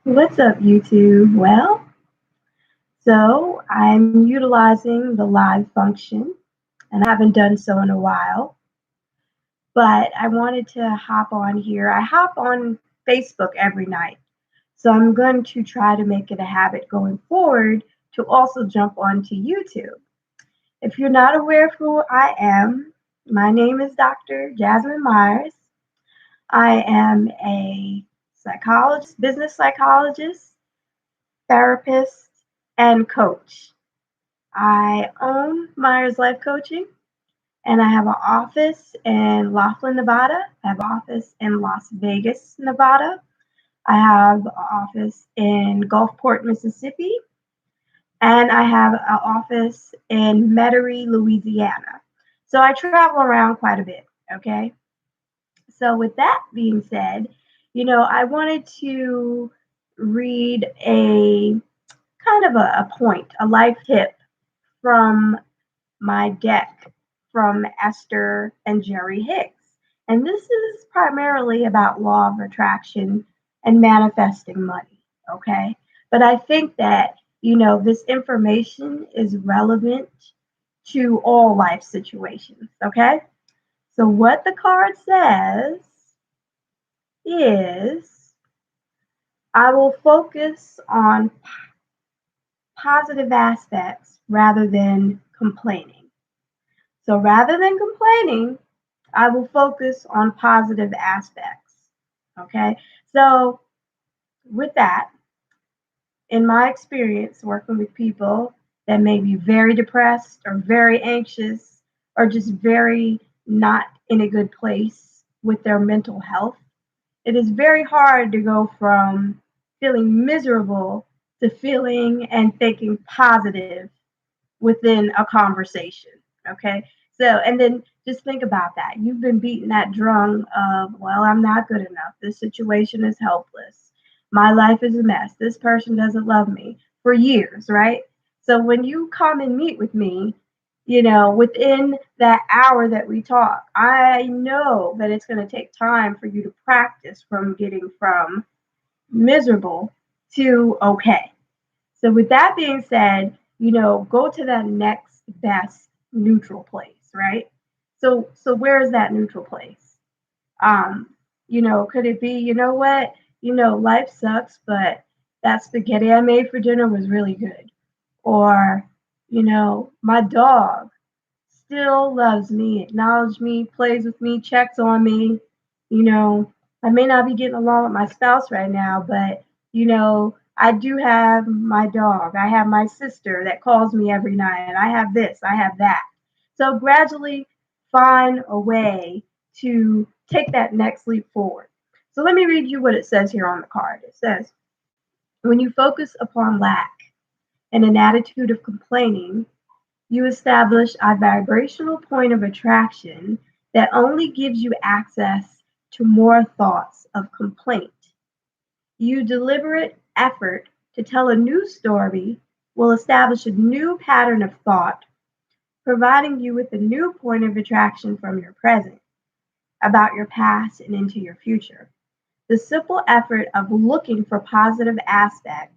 What's up, YouTube? So I'm utilizing the live function, and I haven't done so in a while, but I wanted to hop on here. I hop on Facebook every night, so I'm going to try to make it a habit going forward to also jump onto YouTube. If you're not aware of who I am, my name is Dr. Jasmine Myers. I am a psychologist, business psychologist, therapist, and coach. I own Myers Life Coaching, and I have an office in Laughlin, Nevada. I have an office in Las Vegas, Nevada. I have an office in Gulfport, Mississippi, and I have an office in Metairie, Louisiana. So I travel around quite a bit, okay? So with that being said, I wanted to read a kind of a point, a life tip from my deck from Esther and Jerry Hicks. And this is primarily about law of attraction and manifesting money, okay? But I think that, this information is relevant to all life situations, okay? So what the card says is I will focus on positive aspects rather than complaining. So rather than complaining, I will focus on positive aspects. Okay. So with that, in my experience working with people that may be very depressed or very anxious or just very not in a good place with their mental health, it is very hard to go from feeling miserable to feeling and thinking positive within a conversation. Okay. So, and then just think about that. You've been beating that drum of, well, I'm not good enough. This situation is helpless. My life is a mess. This person doesn't love me for years, right? So when you come and meet with me, within that hour that we talk, I know that it's going to take time for you to practice from getting from miserable to okay. So with that being said, go to that next best neutral place, right? So where is that neutral place? Could it be, what? Life sucks, but that spaghetti I made for dinner was really good. Or, my dog still loves me, acknowledges me, plays with me, checks on me. You know, I may not be getting along with my spouse right now, but I do have my dog. I have my sister that calls me every night. I have this, I have that. So gradually find a way to take that next leap forward. So let me read you what it says here on the card. It says, when you focus upon lack and an attitude of complaining, you establish a vibrational point of attraction that only gives you access to more thoughts of complaint. Your deliberate effort to tell a new story will establish a new pattern of thought, providing you with a new point of attraction from your present, about your past, and into your future. The simple effort of looking for positive aspects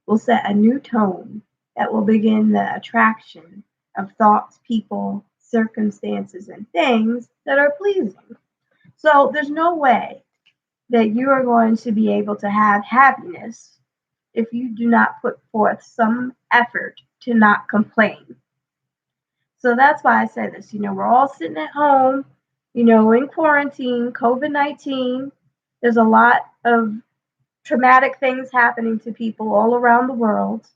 will set a new tone that will begin the attraction of thoughts, people, circumstances, and things that are pleasing. So there's no way that you are going to be able to have happiness if you do not put forth some effort to not complain. So that's why I say this. We're all sitting at home, in quarantine, COVID 19. There's a lot of traumatic things happening to people all around the world,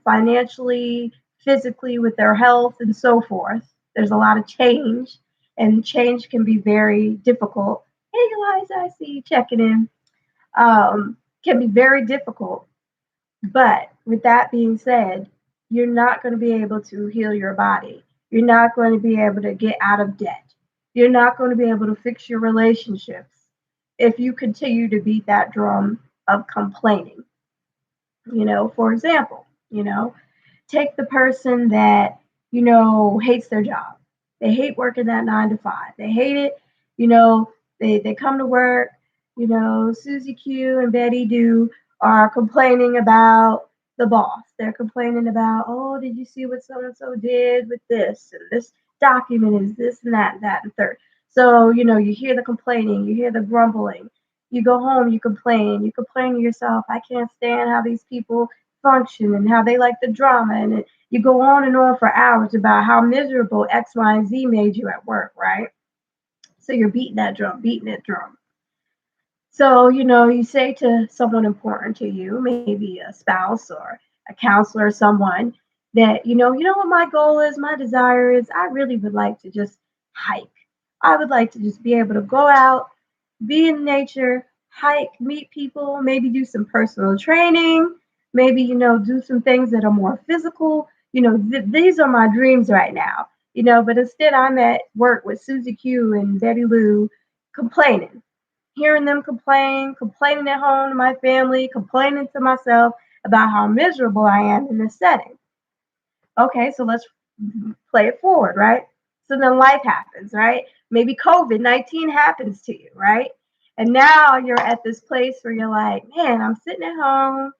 financially, physically, with their health, and so forth. There's a lot of change, and change can be very difficult. Hey, Eliza, I see you checking in. Can be very difficult. But with that being said, you're not going to be able to heal your body. You're not going to be able to get out of debt. You're not going to be able to fix your relationships if you continue to beat that drum of complaining. For example, take the person that, hates their job. They hate working that 9 to 5. They hate it. They come to work, Susie Q and Betty do are complaining about the boss. They're complaining about, oh, did you see what so and so did with this? And this document is this and that and third. So, you hear the complaining, you hear the grumbling. You go home, you complain to yourself, I can't stand how these people function and how they like the drama. And you go on and on for hours about how miserable X, Y, and Z made you at work, right? So you're beating that drum. So, you say to someone important to you, maybe a spouse or a counselor or someone, that, you know what my goal is, my desire is, I really would like to just hike. I would like to just be able to go out, be in nature, hike, meet people, maybe do some personal training, maybe, do some things that are more physical. These are my dreams right now, but instead I'm at work with Susie Q and Betty Lou complaining, hearing them complain, complaining at home to my family, complaining to myself about how miserable I am in this setting. Okay, so let's play it forward, right? So then life happens, right? Maybe COVID-19 happens to you, right? And now you're at this place where you're like, man, I'm sitting at home.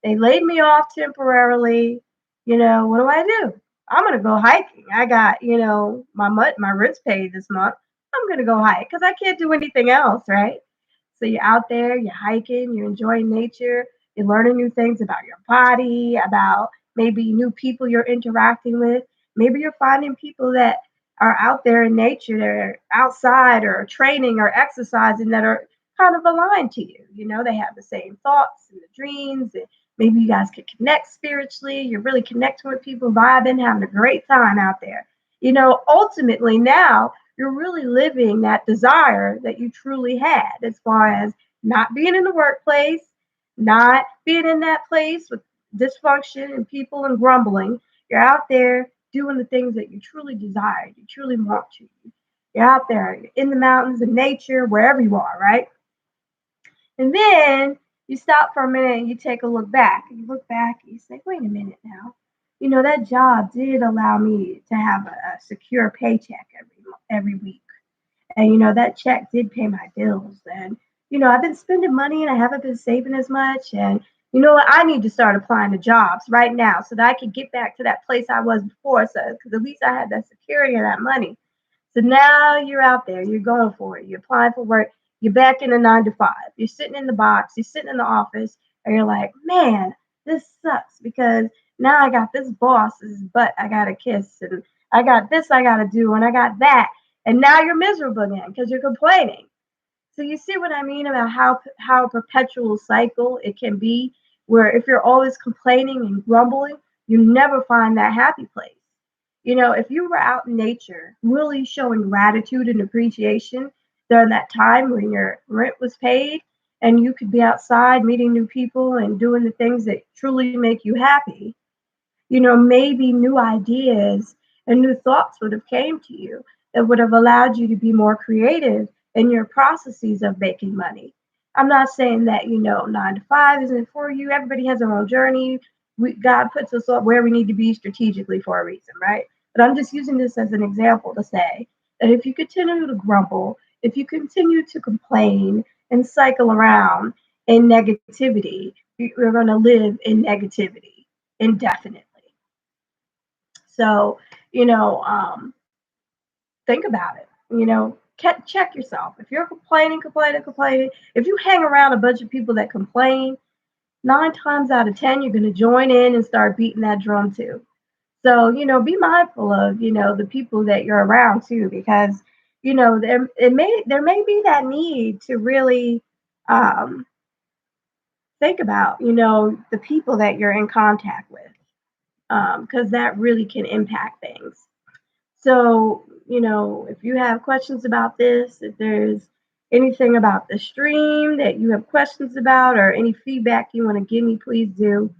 They laid me off temporarily. What do I do? I'm gonna go hiking. I got, my rent's paid this month. I'm gonna go hike because I can't do anything else, right? So you're out there, you're hiking, you're enjoying nature, you're learning new things about your body, about maybe new people you're interacting with. Maybe you're finding people that are out there in nature, that are outside or training or exercising that are kind of aligned to you. They have the same thoughts and the dreams, and maybe you guys can connect spiritually. You're really connecting with people, vibing, having a great time out there. Ultimately now you're really living that desire that you truly had, as far as not being in the workplace, not being in that place with dysfunction and people and grumbling. You're out there doing the things that you truly desire, you truly want to. You're out there, you're in the mountains, in nature, wherever you are, right? And then you stop for a minute and you take a look back. And you look back and you say, wait a minute now. That job did allow me to have a secure paycheck every week. And that check did pay my bills. And I've been spending money and I haven't been saving as much. And you know what? I need to start applying to jobs right now so that I can get back to that place I was before. So, because at least I had that security and that money. So now you're out there, you're going for it, you're applying for work, you're back in a 9 to 5, you're sitting in the box, you're sitting in the office, and you're like, man, this sucks because now I got this boss's butt I gotta kiss, and I got this I gotta do, and I got that, and now you're miserable again because you're complaining. So you see what I mean about how a perpetual cycle it can be, where if you're always complaining and grumbling, you never find that happy place. If you were out in nature, really showing gratitude and appreciation during that time when your rent was paid, and you could be outside meeting new people and doing the things that truly make you happy, maybe new ideas and new thoughts would have came to you that would have allowed you to be more creative in your processes of making money. I'm not saying that, 9 to 5 isn't for you. Everybody has their own journey. God puts us up where we need to be strategically for a reason, right? But I'm just using this as an example to say that if you continue to grumble, if you continue to complain and cycle around in negativity, you're going to live in negativity indefinitely. So, you know, um, think about it. Check yourself. If you're complaining, if you hang around a bunch of people that complain, 9 times out of 10, you're going to join in and start beating that drum too. So, be mindful of, the people that you're around too, because, there may be that need to really um, think about, the people that you're in contact with, because that really can impact things. So, if you have questions about this, if there's anything about the stream that you have questions about or any feedback you want to give me, please do.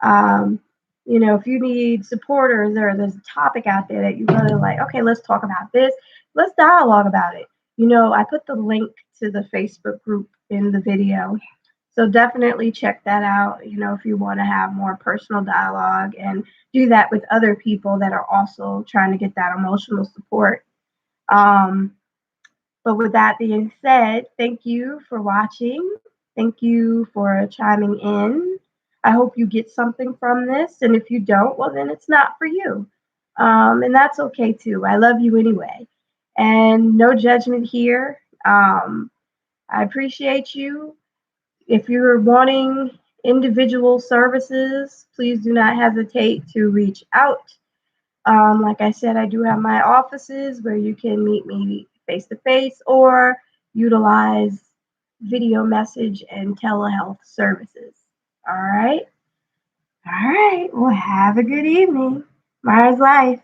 Um, if you need supporters or there's a topic out there that you really like, okay, let's talk about this. Let's dialogue about it. I put the link to the Facebook group in the video. So definitely check that out, if you want to have more personal dialogue and do that with other people that are also trying to get that emotional support. Um, but with that being said, thank you for watching. Thank you for chiming in. I hope you get something from this, and if you don't, well, then it's not for you. And that's okay too. I love you anyway. And no judgment here. I appreciate you. If you're wanting individual services, please do not hesitate to reach out. Like I said, I do have my offices where you can meet me face to face or utilize video message and telehealth services. All right. All right. Well, have a good evening. Mars Life.